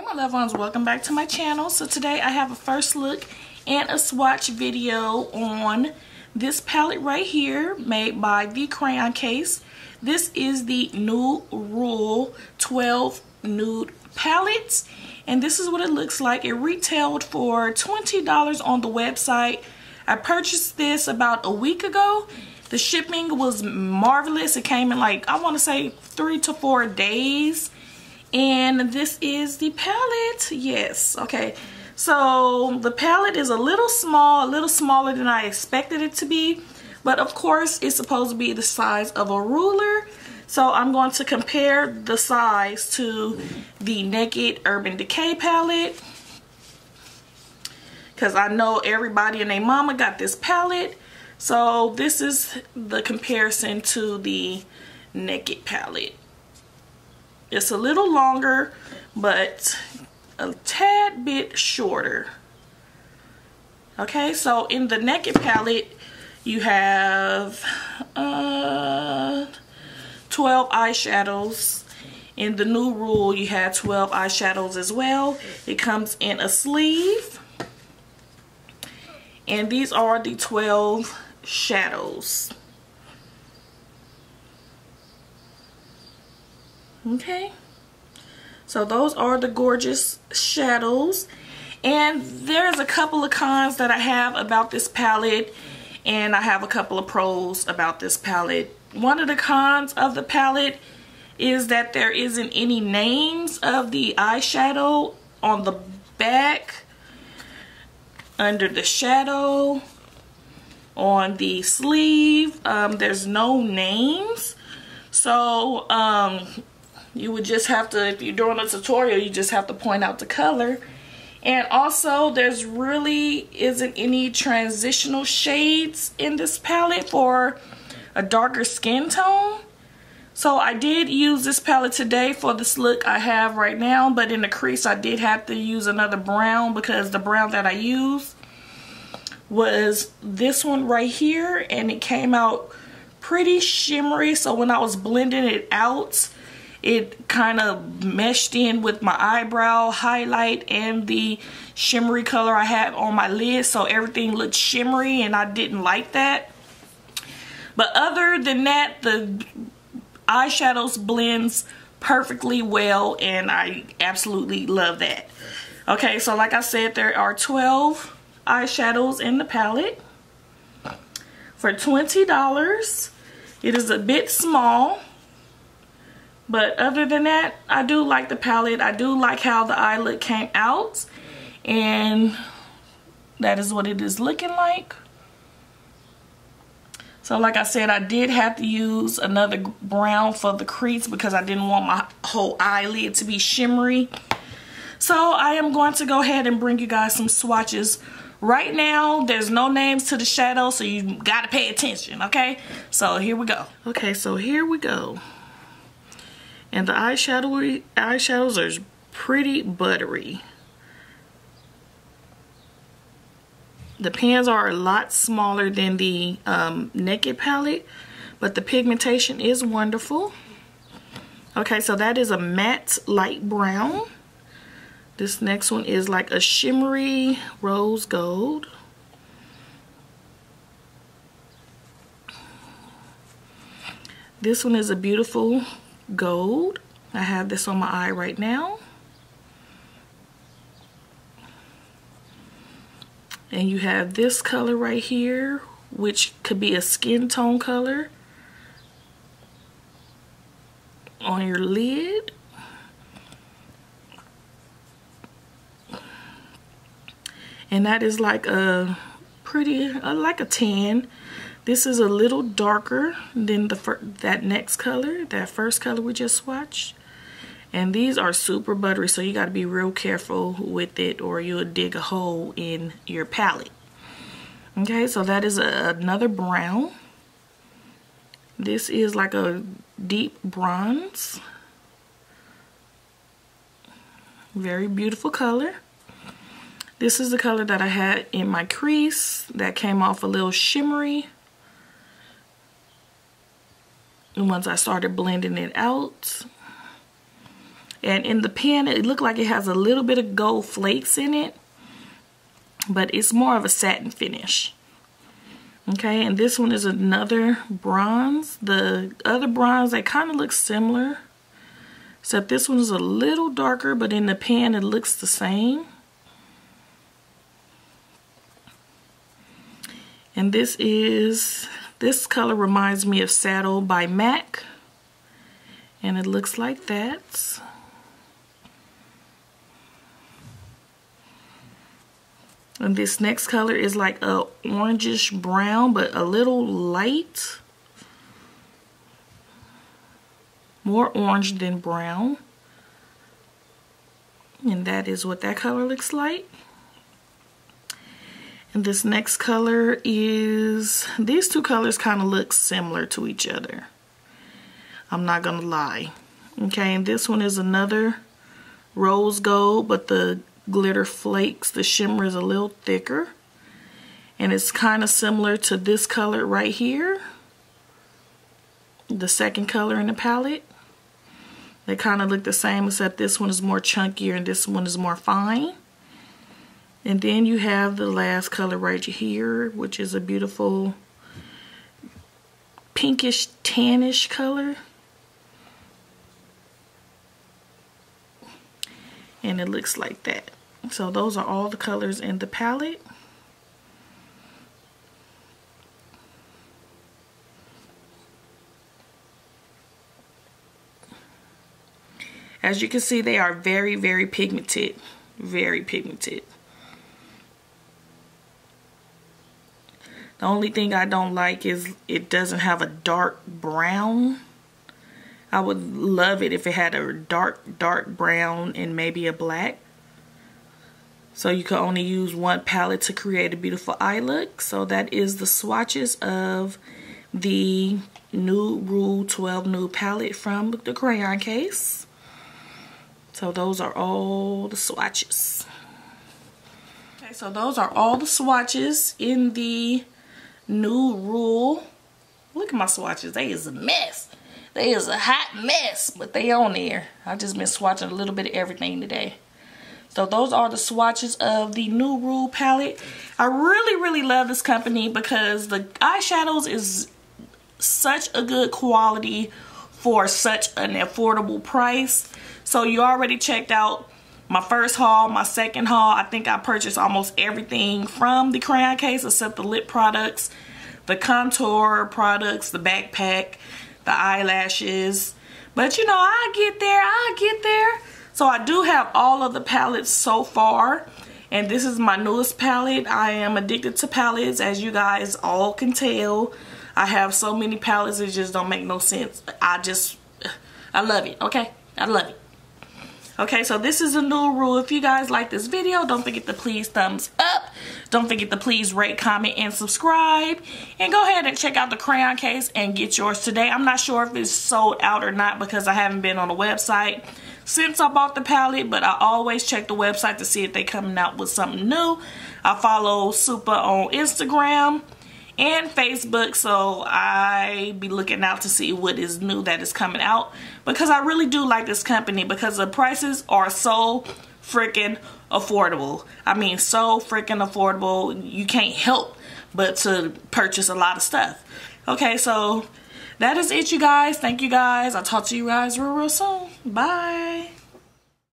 my loved ones, welcome back to my channel. So today I have a first look and a swatch video on this palette right here made by the Crayon case. This is the New Rule 12 Nude Palette, and this is what it looks like. It retailed for $20 on the website. I purchased this about a week ago. The shipping was marvelous. It came in like, I want to say 3 to 4 days. And this is the palette. Yes, okay. So the palette is a little small, a little smaller than I expected it to be. But of course, it's supposed to be the size of a ruler. So I'm going to compare the size to the Naked Urban Decay palette, because I know everybody and their mama got this palette. So this is the comparison to the Naked palette. It's a little longer, but a tad bit shorter. Okay, so in the Naked palette, you have 12 eyeshadows. In the New Rule, you have 12 eyeshadows as well. It comes in a sleeve. And these are the 12 shadows. Okay, so those are the gorgeous shadows. And there's a couple of cons that I have about this palette, and I have a couple of pros about this palette. One of the cons of the palette is that there isn't any names of the eyeshadow on the back, under the shadow, on the sleeve. There's no names. So you would just have to, if you're doing a tutorial, you just have to point out the color. And also, there's really isn't any transitional shades in this palette for a darker skin tone. So I did use this palette today for this look I have right now, but in the crease I did have to use another brown, because the brown that I used was this one right here, and it came out pretty shimmery. So when I was blending it out, it kind of meshed in with my eyebrow highlight and the shimmery color I had on my lid, so everything looked shimmery, and I didn't like that. But other than that, the eyeshadows blends perfectly well, and I absolutely love that. Okay, so like I said, there are 12 eyeshadows in the palette for $20. It is a bit small, but other than that, I do like the palette. I do like how the eye look came out, and that is what it is looking like. So like I said, I did have to use another brown for the crease because I didn't want my whole eyelid to be shimmery. So I am going to go ahead and bring you guys some swatches. Right now, there's no names to the shadow, so you gotta pay attention, okay? So here we go. Okay, so here we go. And the eyeshadows are pretty buttery. The pans are a lot smaller than the Naked palette, but the pigmentation is wonderful. Okay, so that is a matte light brown. This next one is like a shimmery rose gold. This one is a beautiful gold. I have this on my eye right now. And you have this color right here, which could be a skin tone color on your lid. And that is like a pretty, like a tan. This is a little darker than that next color, that first color we just swatched. And these are super buttery, so you got to be real careful with it, or you'll dig a hole in your palette. Okay, so that is another brown. This is like a deep bronze. Very beautiful color. This is the color that I had in my crease that came off a little shimmery. And once I started blending it out, And in the pen, it looked like it has a little bit of gold flakes in it, but it's more of a satin finish. Okay, and this one is another bronze. The other bronze, they kind of look similar, except this one is a little darker, but in the pen it looks the same. And this color reminds me of Saddle by MAC, and it looks like that. And this next color is like a orangish brown, but a little light. More orange than brown. And that is what that color looks like. And this next color is, these two colors kind of look similar to each other. I'm not gonna lie. Okay, and this one is another rose gold, but the glitter flakes, the shimmer is a little thicker, and it's kind of similar to this color right here, the second color in the palette. They kind of look the same, except this one is more chunkier and this one is more fine. And then you have the last color right here, which is a beautiful pinkish tannish color, and it looks like that. So those are all the colors in the palette. As you can see, they are very, very pigmented. Very pigmented. The only thing I don't like is it doesn't have a dark brown. I would love it if it had a dark brown and maybe a black. So you can only use one palette to create a beautiful eye look. So that is the swatches of the Nude Rule 12 Nude palette from the Crayon case. So those are all the swatches. Okay, so those are all the swatches in the Nude Rule. Look at my swatches. They is a mess. They is a hot mess, but they on there. I just been swatching a little bit of everything today. So those are the swatches of the Nude Rule palette. I really, really love this company because the eyeshadows is such a good quality for such an affordable price. So you already checked out my first haul, my second haul. I think I purchased almost everything from the Crayon case except the lip products, the contour products, the backpack, the eyelashes. But you know, I get there. So I do have all of the palettes so far, and this is my newest palette. I am addicted to palettes, as you guys all can tell. I have so many palettes, it just don't make no sense. I love it, okay? I love it. Okay, so this is a Nude Rule. If you guys like this video, don't forget to please thumbs up. Don't forget to please rate, comment, and subscribe. And go ahead and check out the Crayon case and get yours today. I'm not sure if it's sold out or not because I haven't been on the website since I bought the palette, but I always check the website to see if they're coming out with something new. I follow Super on Instagram and Facebook, so I be looking out to see what is new that is coming out, because I really do like this company because the prices are so freaking affordable. I mean, so freaking affordable. You can't help but to purchase a lot of stuff. Okay, so that is it, you guys. Thank you guys. I'll talk to you guys real soon. Bye.